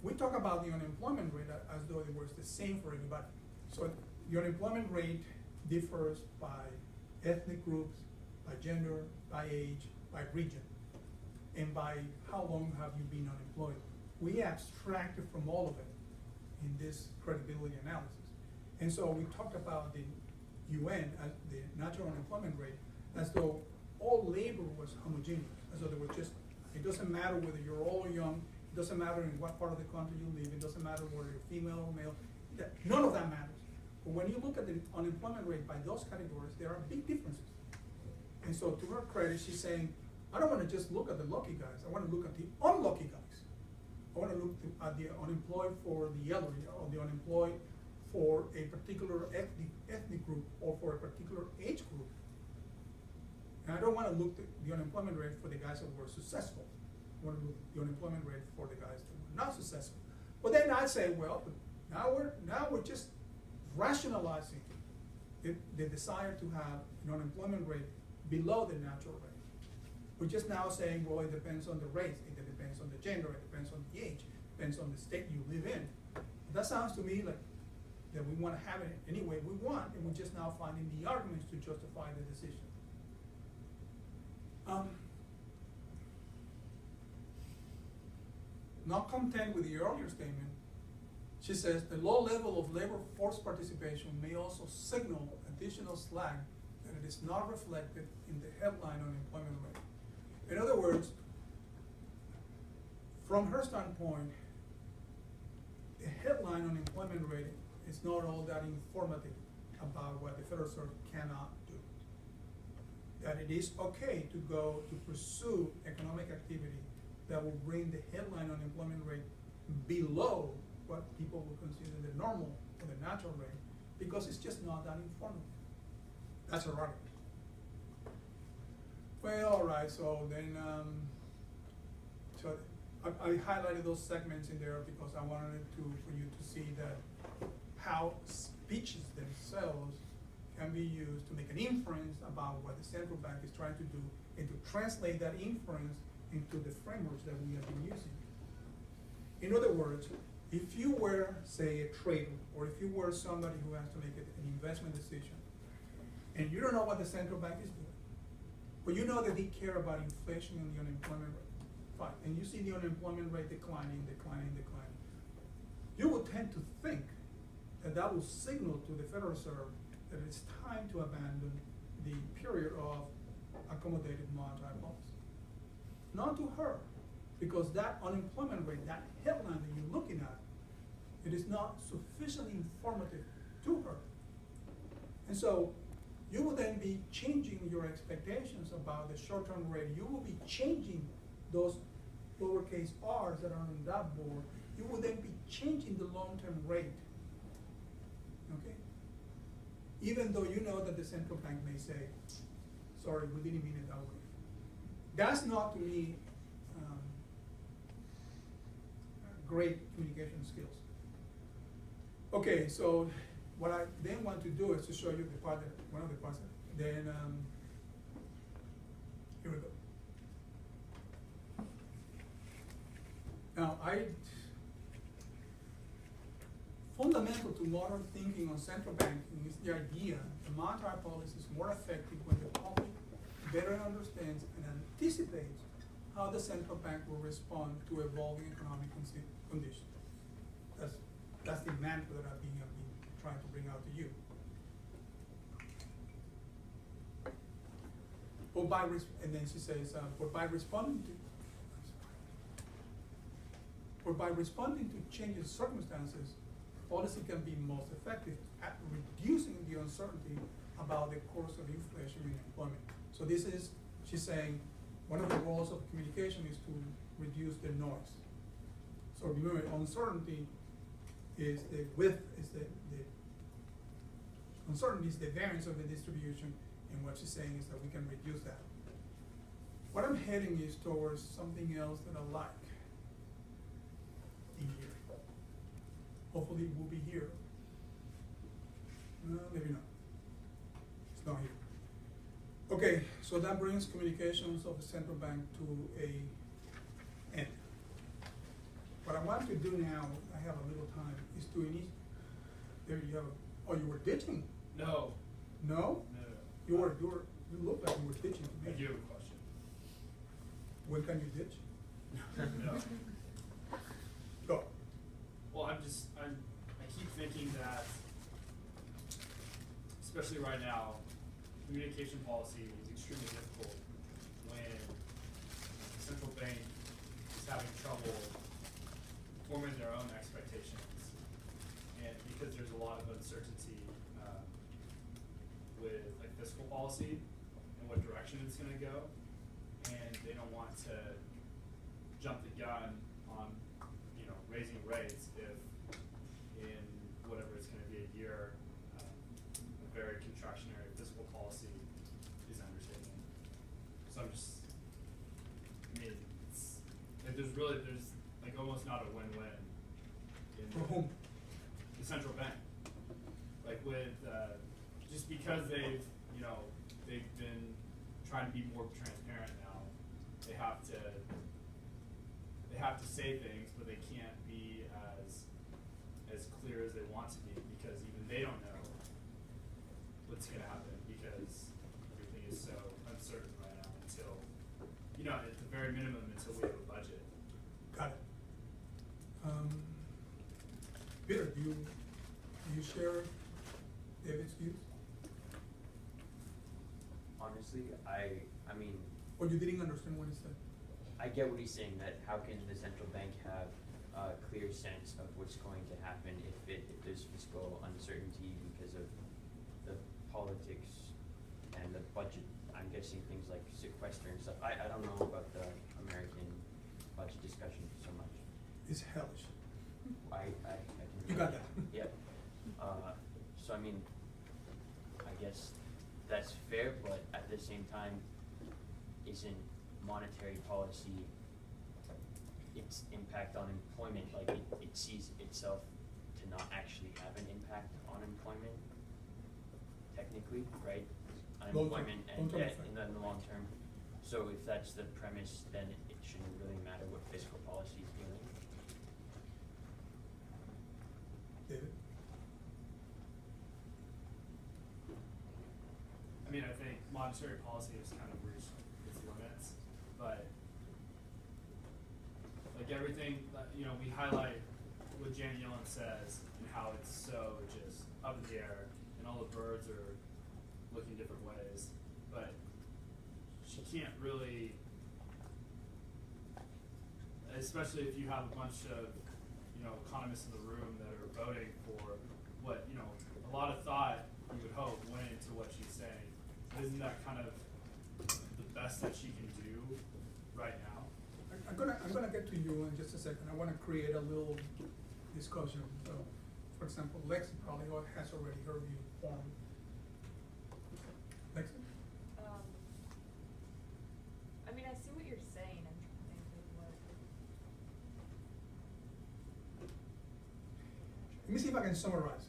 we talk about the unemployment rate as though it was the same for everybody. So the unemployment rate differs by ethnic groups, by gender, by age, by region, and by how long have you been unemployed. We abstracted from all of it in this credibility analysis. And so we talked about the UN, as the natural unemployment rate, as though all labor was homogeneous, as though there was just, it doesn't matter whether you're old or young, it doesn't matter in what part of the country you live, it doesn't matter whether you're female or male, none of that matters. But when you look at the unemployment rate by those categories, there are big differences. And so to her credit, she's saying, I don't want to just look at the lucky guys, I want to look at the unlucky guys. I want to look at the unemployed for the elderly, or the unemployed for a particular ethnic group, or for a particular age group. And I don't want to look at the unemployment rate for the guys that were successful. I want to look at the unemployment rate for the guys that were not successful. Well, then I'd say, well, now we're just rationalizing the desire to have an unemployment rate below the natural rate. We're just now saying, well, it depends on the race, it depends on the gender, it depends on the age, it depends on the state you live in. That sounds to me like that we want to have it any way we want, and we're just now finding the arguments to justify the decision. Not content with the earlier statement, she says the low level of labor force participation may also signal additional slack that it is not reflected in the headline unemployment rate. In other words, from her standpoint, the headline unemployment rate is not all that informative about what the Federal Reserve cannot do. That it is okay to go to pursue economic activity that will bring the headline unemployment rate below what people would consider the normal or the natural rate, because it's just not that informative. That's her argument. Well, all right, so then, so I highlighted those segments in there because I wanted for you to see that how speeches themselves can be used to make an inference about what the central bank is trying to do and to translate that inference into the frameworks that we have been using. In other words, if you were, say, a trader, or if you were somebody who has to make an investment decision, and you don't know what the central bank is doing, but you know that they care about inflation and the unemployment rate, fine, and you see the unemployment rate declining, you would tend to think that that will signal to the Federal Reserve that it's time to abandon the period of accommodative monetary policy. Not to her, because that unemployment rate, that headline that you're looking at, it is not sufficiently informative to her. And so you will then be changing your expectations about the short-term rate. You will be changing those lowercase r's that are on that board. You will then be changing the long-term rate, okay? Even though you know that the central bank may say, sorry, we didn't mean it that way. That's not, to me, great communication skills. Okay, so what I then want to do is to show you the part that, one of the parts that, then, here we go. Now, fundamental to modern thinking on central banking is the idea that monetary policy is more effective when the public better understands and anticipates how the central bank will respond to evolving economic conditions. That's the mantra that I've been trying to bring out to you. And then she says, by responding to changing circumstances, policy can be most effective at reducing the uncertainty about the course of inflation and employment. So this is, she's saying, one of the roles of communication is to reduce the noise. So remember, uncertainty is the width, uncertainty is the variance of the distribution, and what she's saying is that we can reduce that. What I'm heading is towards something else that I like in here. Hopefully it will be here. No, maybe not. It's not here. Okay, so that brings communications of the central bank to a end. What I want to do now, I have a little time, is to there you have, oh, you were ditching? No. No? No. You looked like you were ditching to me. I do have a question. When can you ditch? No. Go. Well, I keep thinking that, especially right now, communication policy is extremely difficult when the central bank is having trouble forming their own expectations, and because there's a lot of uncertainty with like fiscal policy and what direction it's going to go, and they don't want to jump the gun on raising rates if in whatever it's going to be a year a very contractionary fiscal policy is undertaken. So I'm just, I mean, there's like almost not a win-win like with, just because they've, you know, they've been trying to be more transparent now, they have to say things, but they can't be as clear as they want to be, because even they don't know what's gonna happen, because everything is so uncertain right now until, you know, at the very minimum, until we have a budget. Got it. Peter, do you share David's views? Honestly, I mean, Or you didn't understand what he said? I get what he's saying, that how can the central bank have a clear sense of what's going to happen if there's fiscal uncertainty because of the politics and the budget. I'm guessing things like sequester and stuff. I don't know about the American budget discussion so much. It's hellish. I can. You got that? Yep. So I mean, I guess that's fair, but at the same time, isn't monetary policy, its impact on employment, like it sees itself to not actually have an impact on employment, technically, right? Unemployment and long-term debt effect. in the long term. So if that's the premise, then it shouldn't really matter what fiscal policy is doing. David? I mean, I think monetary policy has kind of reached its limits, but like everything, you know, we highlight what Janet Yellen says and how it's so just up in the air and all the birds are looking different ways, but she can't really, especially if you have a bunch of, you know, economists in the room that are voting for what, you know, a lot of thought, you would hope, went into what she's saying. Isn't that kind of the best that she can do right now? I'm gonna get to you in just a second. I wanna create a little discussion. So, for example, Lexi probably has already her view formed. Lexi? I mean, I see what you're saying. I'm trying to think of what. Let me see if I can summarize.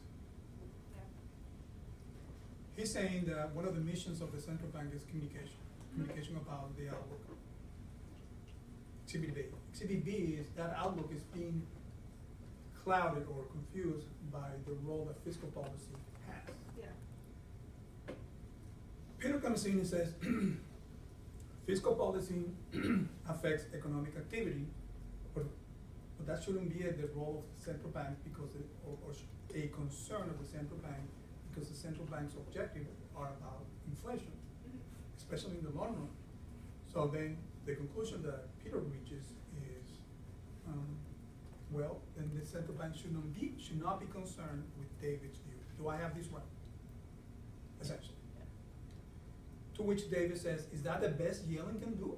Yeah. He's saying that one of the missions of the central bank is communication, communication about the outlook. Exhibit B. Exhibit B is that outlook is being clouded or confused by the role that fiscal policy has. Yeah. Peter comes in and says, fiscal policy affects economic activity, but that shouldn't be the role of the central bank because or a concern of the central bank, because the central bank's objectives are about inflation, especially in the long run. So then the conclusion that Peter reaches is, well, then the central bank should not be concerned with David's view. Do I have this right? Essentially. To which David says, is that the best Yellen can do?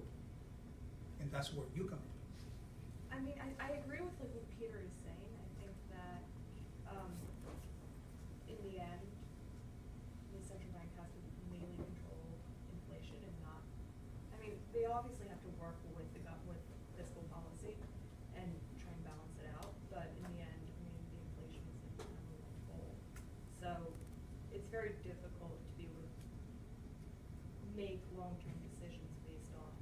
And that's where you come in. I mean, I agree with like what Peter is saying. I think that in the end, the central bank has to mainly control inflation and not. I mean, they obviously have to work with with fiscal policy and try and balance it out. But in the end, I mean, the inflation is the number one goal. So it's very difficult to be able to make long-term decisions based on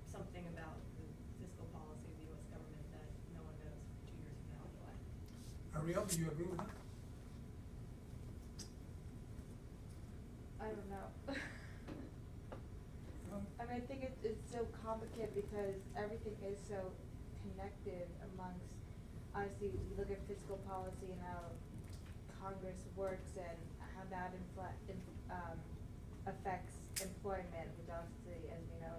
something about the fiscal policy of the U.S. government that no one knows 2 years from now anyway. Ariel, do you agree with that? I don't know. Um, I mean, I think it's so complicated because everything is so connected amongst, honestly, you look at fiscal policy and how Congress works and how that affects employment, which obviously, as we know,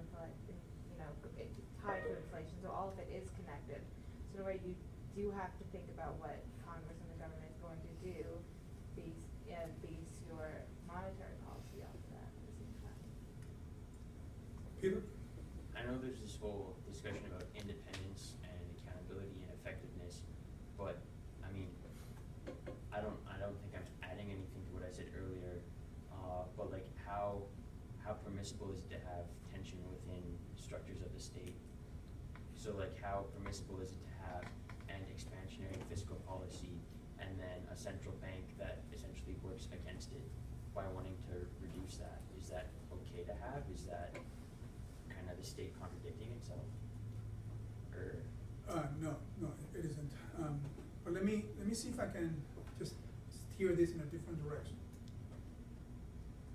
it's tied to inflation, so all of it is connected. So in a way, you do have to think about what Congress and the government is going to do, base your monetary policy off of that at the same time. Peter? I know there's this whole discussion about independence and accountability and effectiveness, but I mean, I don't think I'm adding anything to what I said earlier. But like how permissible is it to have tension within structures of the state? So like how permissible is it to have an expansionary fiscal policy and then a central bank that essentially by wanting to reduce that? Is that okay to have? Is that kind of the state contradicting itself? Or? No, it isn't. But let me see if I can just steer this in a different direction.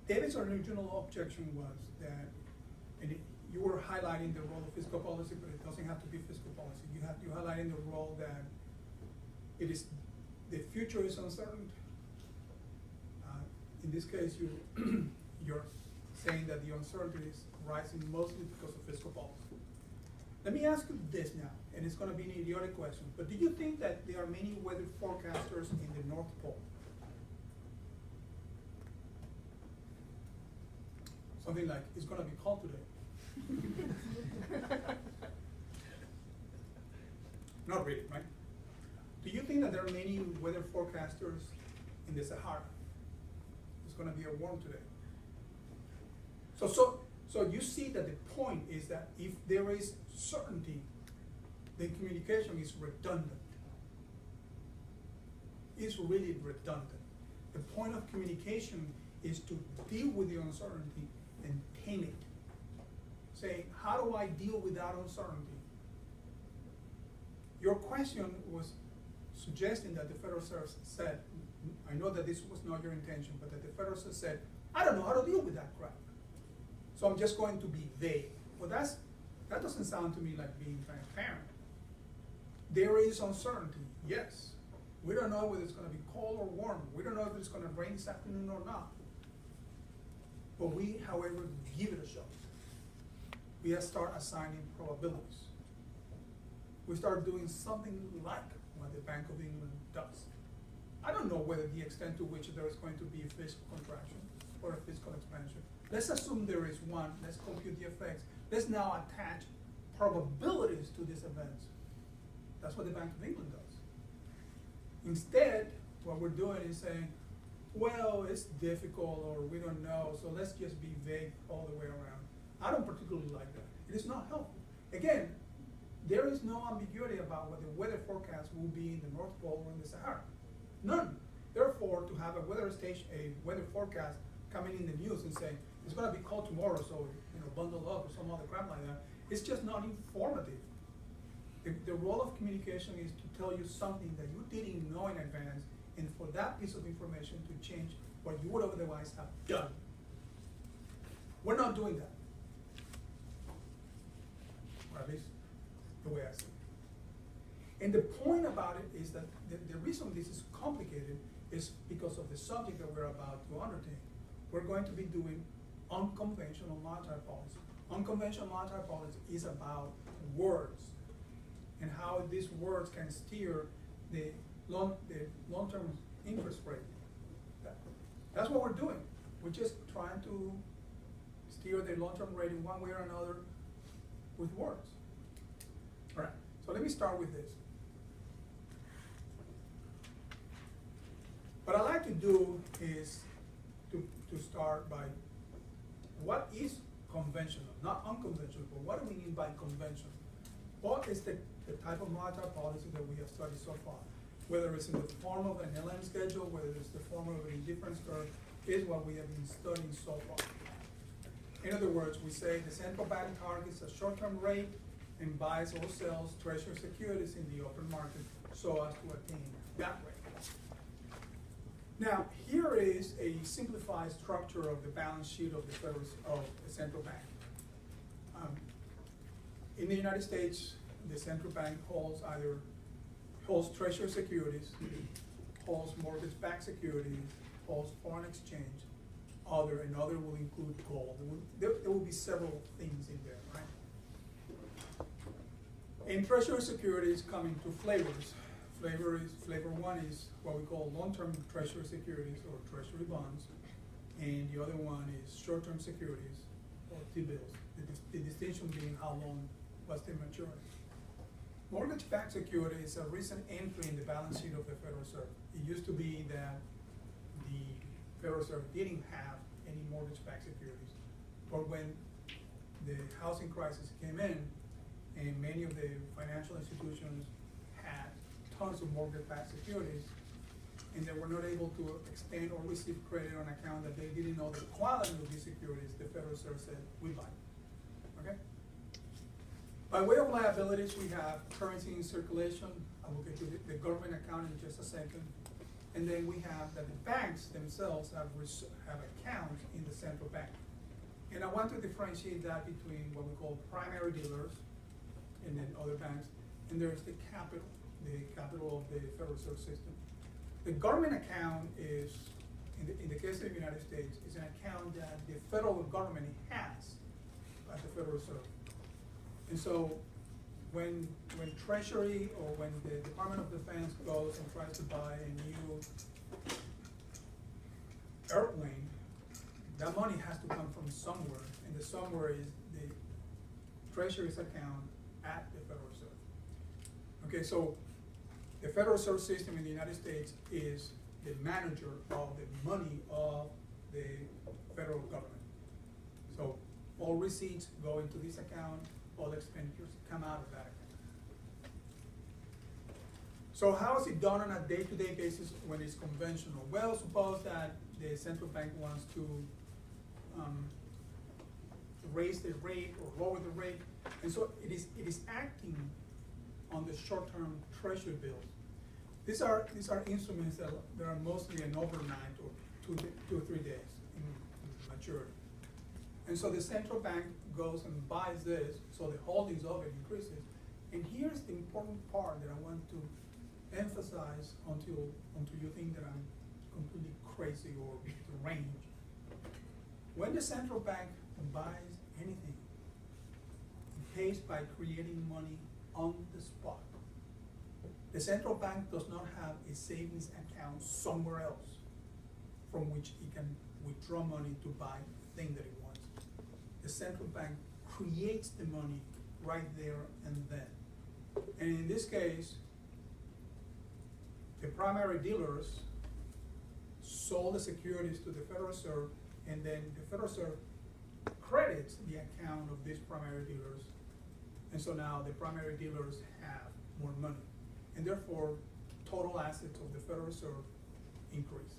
David's original objection was that, and you were highlighting the role of fiscal policy, but it doesn't have to be fiscal policy. You're highlighting the role that it is, the future is uncertain. In this case, you're saying that the uncertainty is rising mostly because of fiscal policy. Let me ask you this now, and it's going to be an idiotic question, but do you think that there are many weather forecasters in the North Pole? Something like, it's going to be cold today. Not really, right? Do you think that there are many weather forecasters in the Sahara? It's going to be warm today. So you see that the point is that if there is certainty, then communication is redundant. It's really redundant. The point of communication is to deal with the uncertainty and tame it. Saying, how do I deal with that uncertainty? Your question was suggesting that the Federal Reserve said, I know that this was not your intention, but that the Federal Reserve said, I don't know how to deal with that crap. So I'm just going to be vague. Well, that doesn't sound to me like being transparent. There is uncertainty, yes. We don't know whether it's going to be cold or warm. We don't know if it's going to rain this afternoon or not. But we, however, give it a shot. We start assigning probabilities. We start doing something like what the Bank of England does. I don't know whether the extent to which there is going to be a fiscal contraction or a fiscal expansion. Let's assume there is one. Let's compute the effects. Let's now attach probabilities to these events. That's what the Bank of England does. Instead, what we're doing is saying, well, it's difficult or we don't know, so let's just be vague all the way around. I don't particularly like that. It is not helpful. Again, there is no ambiguity about what the weather forecast will be in the North Pole or in the Sahara. None. Therefore, to have a weather forecast coming in the news and saying, it's going to be cold tomorrow, so bundle up or some other crap like that, it's just not informative. The role of communication is to tell you something that you didn't know in advance, and for that piece of information to change what you would otherwise have done. We're not doing that. Or at least the way I see it. And the point about it is that the reason this is complicated is because of the subject that we're about to undertake. We're going to be doing unconventional monetary policy. Unconventional monetary policy is about words and how these words can steer the long-term interest rate. That's what we're doing. We're just trying to steer the long-term rate in one way or another with words. All right, so let me start with this. What I like to do is to start by what is conventional, not unconventional, but what do we mean by conventional? What is the type of monetary policy that we have studied so far? Whether it's in the form of an LM schedule, whether it's the form of an indifference curve, is what we have been studying so far. In other words, we say the central bank targets a short-term rate and buys or sells treasury securities in the open market so as to attain that rate. Now, here is a simplified structure of the balance sheet of the central bank. In the United States, the central bank holds treasury securities, holds mortgage-backed securities, holds foreign exchange, other will include gold. There will be several things in there, right? And treasury securities come in two flavors. Flavor one is what we call long-term treasury securities or treasury bonds, and the other one is short-term securities or T-bills. The distinction being how long was the maturity. Mortgage-backed security is a recent entry in the balance sheet of the Federal Reserve. It used to be that the Federal Reserve didn't have any mortgage-backed securities, but when the housing crisis came in and many of the financial institutions had tons of mortgage-backed securities, and they were not able to extend or receive credit on account that they didn't know the quality of these securities, the Federal Reserve said, we buy. Okay? By way of liabilities, we have currency in circulation. I will get to the government account in just a second. And then we have that the banks themselves have accounts in the central bank. And I want to differentiate that between what we call primary dealers and then other banks. And there's the capital of the Federal Reserve System. The government account is, in the case of the United States, is an account that the federal government has at the Federal Reserve. And so when Treasury or when the Department of Defense goes and tries to buy a new airplane, that money has to come from somewhere, and the somewhere is the Treasury's account at the Federal Reserve. Okay, so the Federal Reserve System in the United States is the manager of the money of the federal government. So all receipts go into this account, all expenditures come out of that account. So how is it done on a day-to-day basis when it's conventional? Well, suppose that the central bank wants to raise the rate or lower the rate, and so it is acting on the short-term treasury bills. These are instruments that are mostly an overnight or 2 or 3 days in maturity. And so the central bank goes and buys this, so the holdings of it increases. And here's the important part that I want to emphasize until you think that I'm completely crazy or deranged. When the central bank buys anything, it pays by creating money on the spot. The central bank does not have a savings account somewhere else from which it can withdraw money to buy the thing that it wants. The central bank creates the money right there and then. And in this case, the primary dealers sold the securities to the Federal Reserve, and then the Federal Reserve credits the account of these primary dealers. And so now the primary dealers have more money. And therefore, total assets of the Federal Reserve increase.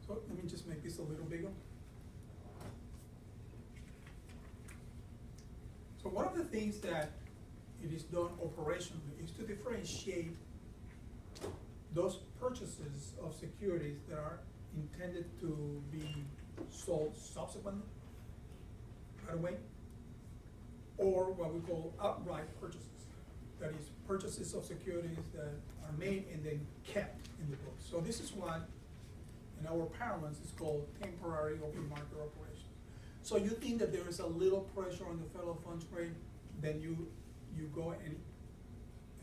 So let me just make this a little bigger. So one of the things that it is done operationally is to differentiate those purchases of securities that are intended to be sold subsequently, right away, or what we call outright purchases. That is, purchases of securities that are made and then kept in the books. So this is what, in our parlance, is called temporary open market operations. So you think that there is a little pressure on the federal funds rate, then you go and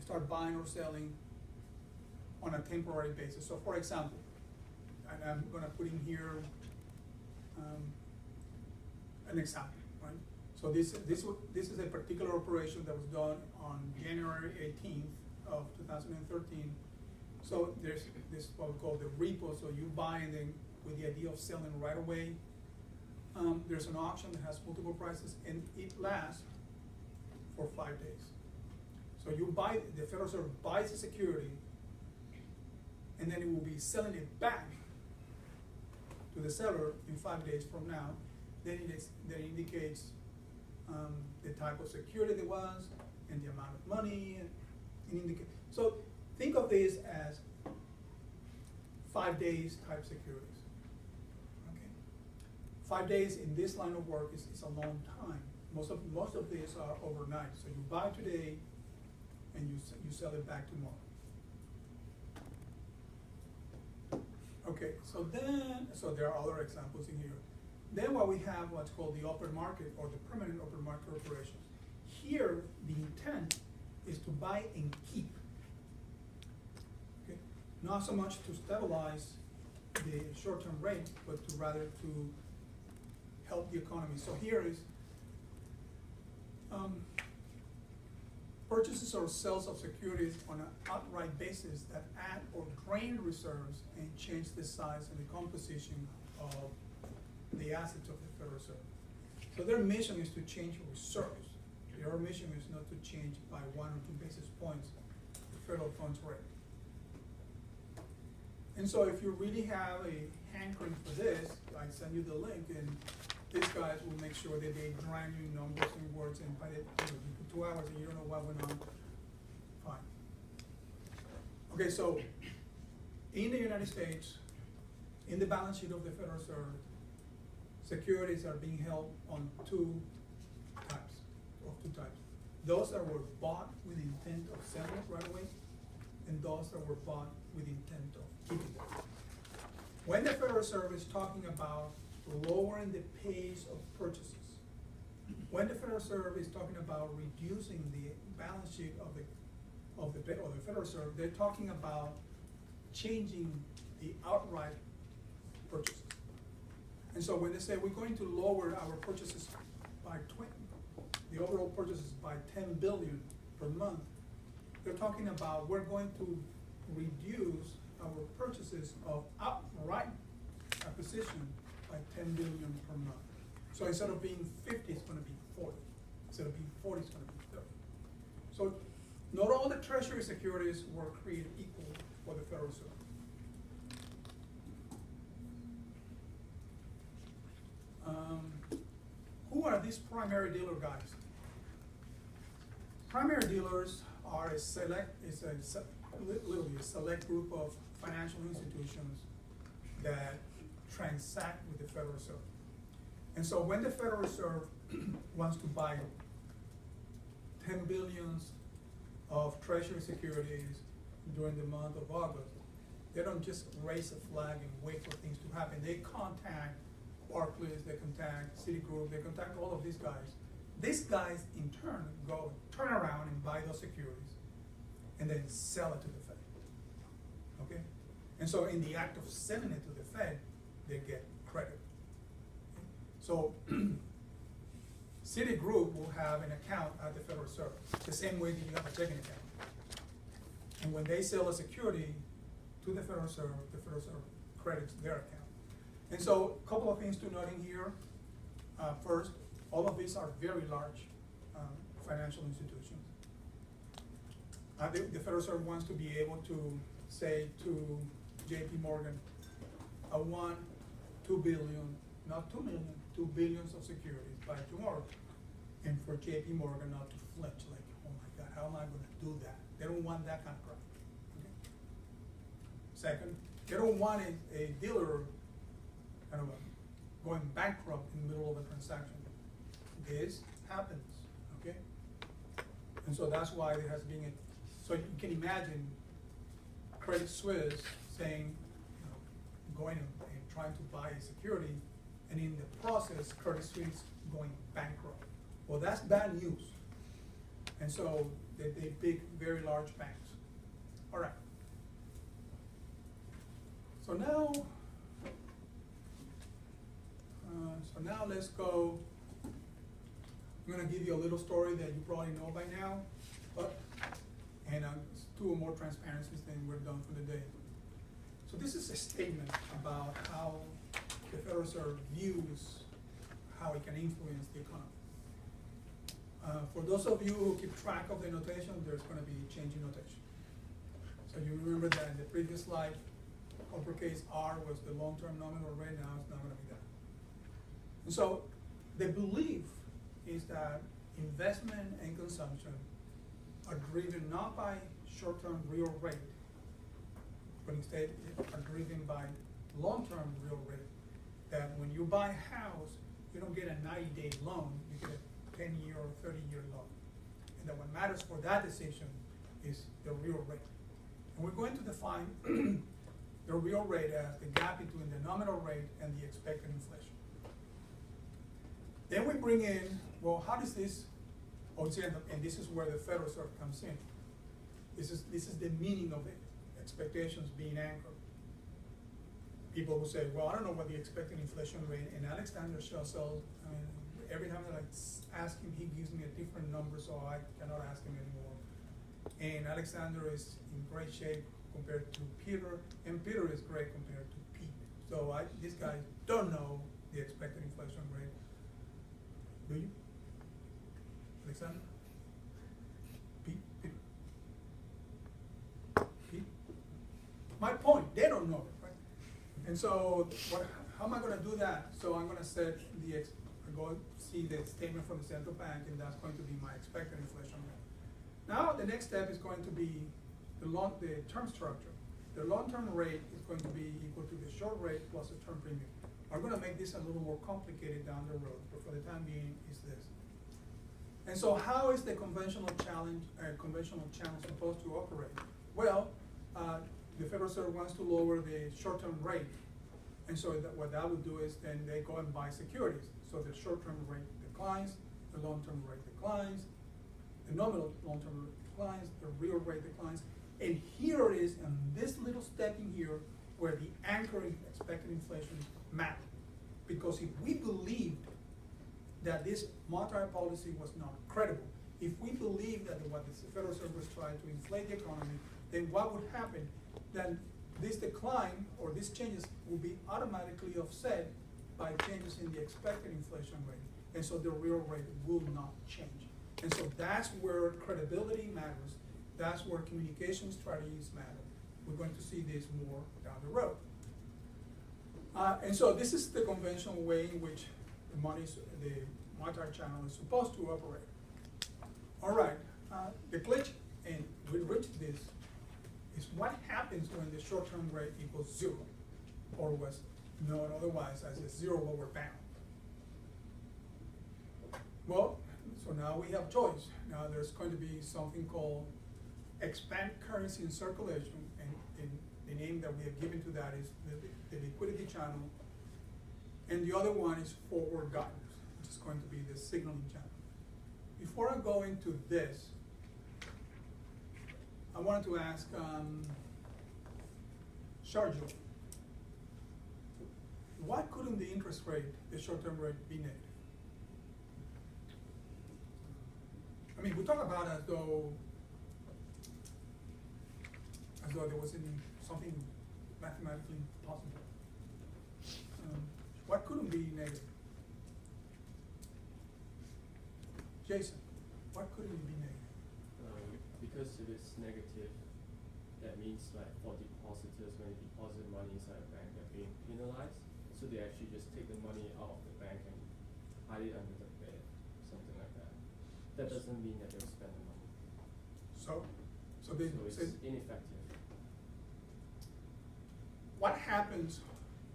start buying or selling on a temporary basis. So for example, and I'm gonna put in here an example, right? So this is a particular operation that was done on January 18th of 2013. So there's this what we call the repo. So you buy and then with the idea of selling right away. There's an auction that has multiple prices and it lasts for 5 days. So you buy, the Federal Reserve buys the security and then it will be selling it back to the seller in 5 days from now. Then it indicates the type of security there was and the amount of money. So think of this as 5 days type securities. Okay, 5 days in this line of work is a long time. Most of these are overnight. So you buy today and you sell it back tomorrow. Okay, so there are other examples in here. Then what we have what's called the open market or the permanent open market operations. Here, the intent is to buy and keep. Okay? Not so much to stabilize the short-term rate, but to rather to help the economy. So here is purchases or sales of securities on an outright basis that add or drain reserves and change the size and the composition of the assets of the Federal Reserve. So their mission is to change reserves. Their mission is not to change by 1 or 2 basis points the federal funds rate. And so if you really have a hankering for this, I send you the link, and these guys will make sure that they brand new numbers and words, and by the, you put 2 hours and you don't know what went on, fine. Okay, so in the United States, in the balance sheet of the Federal Reserve, securities are being held on two types. Those that were bought with the intent of selling right away, and those that were bought with the intent of keeping them. When the Federal Reserve is talking about lowering the pace of purchases, when the Federal Reserve is talking about reducing the balance sheet of the Federal Reserve, they're talking about changing the outright purchases. And so when they say we're going to lower our purchases by the overall purchases by 10 billion per month, they're talking about we're going to reduce our purchases of outright acquisition by 10 billion per month. So instead of being 50, it's going to be 40. Instead of being 40, it's going to be 30. So not all the treasury securities were created equal for the Federal Reserve. Who are these primary dealer guys? Primary dealers are literally a select group of financial institutions that transact with the Federal Reserve. And so when the Federal Reserve wants to buy 10 billions of treasury securities during the month of August, they don't just raise a flag and wait for things to happen. They contact Barclays, they contact Citigroup, they contact all of these guys. These guys in turn turn around and buy those securities and then sell it to the Fed. Okay? And so in the act of selling it to the Fed, they get credit. Okay? So Citigroup will have an account at the Federal Reserve, the same way that you have a checking account. And when they sell a security to the Federal Reserve credits their account. And so a couple of things to note in here. First, all of these are very large financial institutions. The Federal Reserve wants to be able to say to JP Morgan, I want 2 billion, not 2 million, 2 billions of securities by tomorrow. And for JP Morgan not to flinch, like, oh my God, how am I going to do that? They don't want that kind of crap. Okay? Second, they don't want a dealer kind of going bankrupt in the middle of a transaction. This happens, okay? And so that's why there has been so you can imagine Credit Suisse saying, going and trying to buy a security, and in the process, Credit Suisse going bankrupt. Well, that's bad news. And so they big, very large banks. All right. So now let's go. I'm going to give you a little story that you probably know by now, and two or more transparencies, then we're done for the day. So this is a statement about how the Federal Reserve views how it can influence the economy. For those of you who keep track of the notation, there's going to be changing notation. So you remember that in the previous slide, uppercase R was the long-term nominal rate. Now it's not going to be that. And so the belief is that investment and consumption are driven not by short-term real rate, but instead are driven by long-term real rate. That when you buy a house, you don't get a 90-day loan, you get a 10-year or 30-year loan. And that what matters for that decision is the real rate. And we're going to define the real rate as the gap between the nominal rate and the expected inflation. Then we bring in, well, how does this, and this is where the Federal Reserve comes in. This is the meaning of it, expectations being anchored. People who say, well, I don't know what the expected inflation rate, and Alexander Schelsel, every time I ask him, he gives me a different number, so I cannot ask him anymore. And Alexander is in great shape compared to Peter, and Peter is great compared to Pete. So these guys don't know the expected inflation rate. Do you? Alexander? Pete? My point they don't know it, right? And so, how am I gonna do that? So I'm gonna set I'm going to see the statement from the central bank, and that's going to be my expected inflation rate. Now, the next step is going to be the term structure. The long-term rate is going to be equal to the short rate plus the term premium. I'm gonna make this a little more complicated down the road, but for the time being, is this. And so how is the conventional channel supposed to operate? Well, the Federal Reserve wants to lower the short-term rate. And so what that would do is then they go and buy securities. So the short-term rate declines, the long-term rate declines, the nominal long-term rate declines, the real rate declines. And here it is in this little step in here where the anchoring expected inflation matters. Because if we believed that this monetary policy was not credible, if we believed that what the Federal Reserve was trying to inflate the economy, then what would happen? Then this decline or these changes will be automatically offset by changes in the expected inflation rate. And so the real rate will not change. And so that's where credibility matters. That's where communication strategies matter. We're going to see this more down the road. And so this is the conventional way in which the monetary channel is supposed to operate. All right, the glitch, and we reached this, is what happens when the short-term rate equals 0, or was known otherwise as a zero lower bound. Well, so now we have choice. Now there's going to be something called expand currency in circulation, and the name that we have given to that is the liquidity channel, and the other one is forward guidance, which is going to be the signaling channel. Before I go into this, I wanted to ask Sharjeel, why couldn't the interest rate, the short-term rate, be negative? I mean, we talk about it as though there wasn't something mathematically possible. What couldn't be negative? Jason, what couldn't be negative? Because if it's negative, that means like for depositors, when they deposit money inside a bank, they're being penalized. So they actually just take the money out of the bank and hide it under the bed, something like that. That doesn't mean that they'll spend the money. So it's ineffective. What happens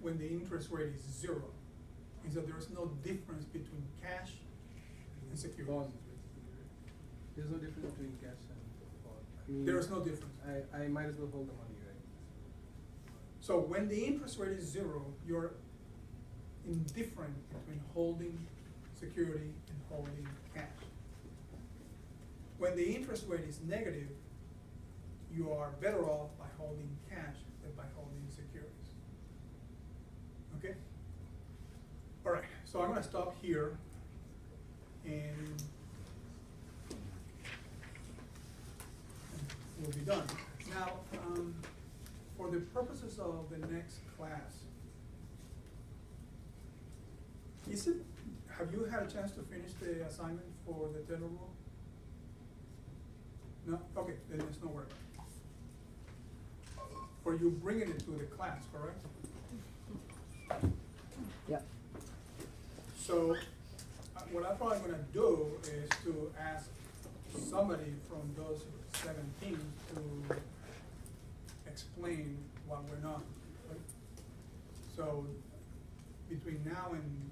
when the interest rate is 0 is that there is no difference between cash and securities. Bonds, basically. There's no difference between cash and bond. I mean, There is no difference. I might as well hold the money, right? So when the interest rate is 0, you're indifferent between holding security and holding cash. When the interest rate is negative, you are better off by holding cash than by holding securities. Okay? All right, so I'm gonna stop here and we'll be done. Now, for the purposes of the next class, have you had a chance to finish the assignment for the Taylor rule? No? Okay, then there's no worry. Or you bringing it to the class, correct? Yeah. So, what I'm probably gonna do is to ask somebody from those 17 to explain what went on, right? So, between now and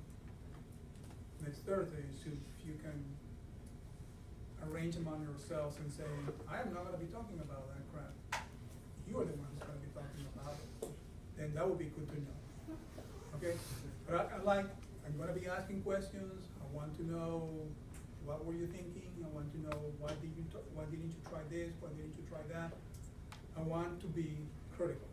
next Thursday, if you can arrange among yourselves and say, I am not gonna be talking about that crap. You are the one who's gonna be talking about it. Then that would be good to know. Okay? But I'm gonna be asking questions. I want to know what were you thinking. I want to know why didn't you try this? Why didn't you try that? I want to be critical.